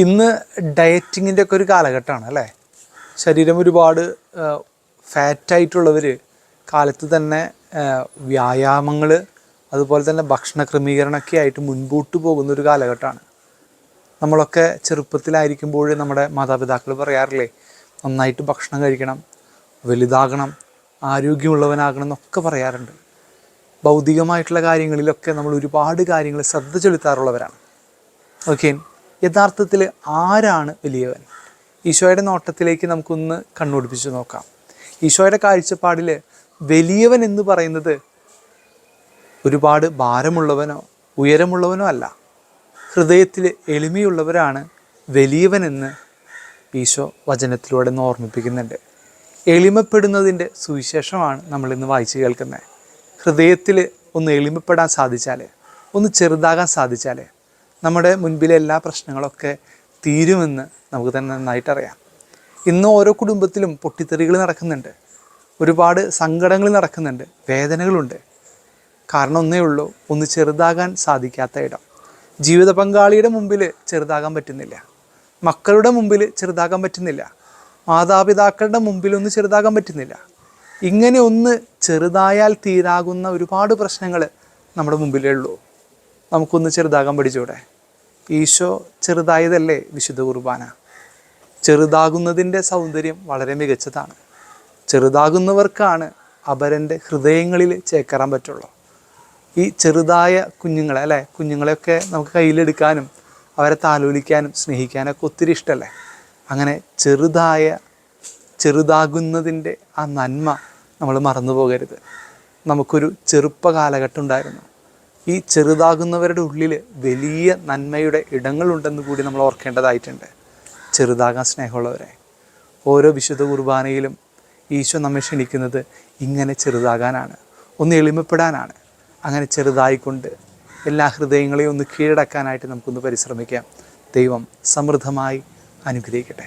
ഇന്ന് ഡയറ്റിങ്ങിൻ്റെ ഒക്കെ ഒരു കാലഘട്ടമാണ് അല്ലേ. ശരീരം ഒരുപാട് ഫാറ്റായിട്ടുള്ളവർ കാലത്ത് തന്നെ വ്യായാമങ്ങൾ അതുപോലെ തന്നെ ഭക്ഷണ ക്രമീകരണമൊക്കെ ആയിട്ട് മുൻപോട്ട് പോകുന്നൊരു കാലഘട്ടമാണ്. നമ്മളൊക്കെ ചെറുപ്പത്തിലായിരിക്കുമ്പോൾ നമ്മുടെ മാതാപിതാക്കൾ പറയാറില്ലേ, നന്നായിട്ട് ഭക്ഷണം കഴിക്കണം, വലുതാകണം, ആരോഗ്യമുള്ളവനാകണം എന്നൊക്കെ പറയാറുണ്ട്. ഭൗതികമായിട്ടുള്ള കാര്യങ്ങളിലൊക്കെ നമ്മൾ ഒരുപാട് കാര്യങ്ങൾ ശ്രദ്ധ ചെലുത്താറുള്ളവരാണ്. ഓക്കെ, യഥാർത്ഥത്തിൽ ആരാണ് വലിയവൻ? ഈശോയുടെ നോട്ടത്തിലേക്ക് നമുക്കൊന്ന് കണ്ണോടിപ്പിച്ച് നോക്കാം. ഈശോയുടെ കാഴ്ചപ്പാടിൽ വലിയവൻ എന്ന് പറയുന്നത് ഒരുപാട് ഭാരമുള്ളവനോ ഉയരമുള്ളവനോ അല്ല. ഹൃദയത്തിൽ എളിമയുള്ളവരാണ് വലിയവനെന്ന് ഈശോ വചനത്തിലൂടെ ഒന്ന് ഓർമ്മിപ്പിക്കുന്നുണ്ട്. എളിമപ്പെടുന്നതിൻ്റെ സുവിശേഷമാണ് നമ്മളിന്ന് വായിച്ച് കേൾക്കുന്നത്. ഹൃദയത്തിൽ ഒന്ന് എളിമപ്പെടാൻ സാധിച്ചാൽ, ഒന്ന് ചെറുതാകാൻ സാധിച്ചാൽ നമ്മുടെ മുൻപിലെ എല്ലാ പ്രശ്നങ്ങളൊക്കെ തീരുമെന്ന് നമുക്ക് തന്നെ നന്നായിട്ടറിയാം. ഇന്ന് ഓരോ കുടുംബത്തിലും പൊട്ടിത്തെറികൾ നടക്കുന്നുണ്ട്, ഒരുപാട് സങ്കടങ്ങൾ നടക്കുന്നുണ്ട്, വേദനകളുണ്ട്. കാരണം ഒന്നേ ഉള്ളൂ, ഒന്ന് ചെറുതാകാൻ സാധിക്കാത്ത ഇടം. ജീവിത പങ്കാളിയുടെ മുമ്പിൽ ചെറുതാകാൻ പറ്റുന്നില്ല, മക്കളുടെ മുമ്പിൽ ചെറുതാകാൻ പറ്റുന്നില്ല, മാതാപിതാക്കളുടെ മുമ്പിൽ ഒന്ന് ചെറുതാകാൻ പറ്റുന്നില്ല. ഇങ്ങനെ ഒന്ന് ചെറുതായാൽ തീരാകുന്ന ഒരുപാട് പ്രശ്നങ്ങൾ നമ്മുടെ മുമ്പിലേ ഉള്ളൂ. നമുക്കൊന്ന് ചെറുതാകാൻ പഠിച്ചൂടെ? ഈശോ ചെറുതായതല്ലേ വിശുദ്ധ കുർബാന. ചെറുതാകുന്നതിൻ്റെ സൗന്ദര്യം വളരെ മികച്ചതാണ്. ചെറുതാകുന്നവർക്കാണ് അപരൻ്റെ ഹൃദയങ്ങളിൽ ചേക്കേറാൻ പറ്റുള്ളൂ. ഈ ചെറുതായ കുഞ്ഞുങ്ങളെ അല്ലേ, കുഞ്ഞുങ്ങളെയൊക്കെ നമുക്ക് കയ്യിലെടുക്കാനും അവരെ താലോലിക്കാനും സ്നേഹിക്കാനൊക്കെ ഒത്തിരി ഇഷ്ടമല്ലേ. അങ്ങനെ ചെറുതാകുന്നതിൻ്റെ ആ നന്മ നമ്മൾ മറന്നു പോകരുത്. നമുക്കൊരു ചെറുപ്പ കാലഘട്ടം ഉണ്ടായിരുന്നു. ഈ ചെറുതാകുന്നവരുടെ ഉള്ളിൽ വലിയ നന്മയുടെ ഇടങ്ങളുണ്ടെന്ന് കൂടി നമ്മൾ ഓർക്കേണ്ടതായിട്ടുണ്ട്. ചെറുതാകാൻ സ്നേഹമുള്ളവരെ, ഓരോ വിശുദ്ധ കുർബാനയിലും ഈശോ നമ്മെ ക്ഷണിക്കുന്നത് ഇങ്ങനെ ചെറുതാകാനാണ്, ഒന്ന് എളിമപ്പെടാനാണ്. അങ്ങനെ ചെറുതായിക്കൊണ്ട് എല്ലാ ഹൃദയങ്ങളെയും ഒന്ന് കീഴടക്കാനായിട്ട് നമുക്കൊന്ന് പരിശ്രമിക്കാം. ദൈവം സമൃദ്ധമായി അനുഗ്രഹിക്കട്ടെ.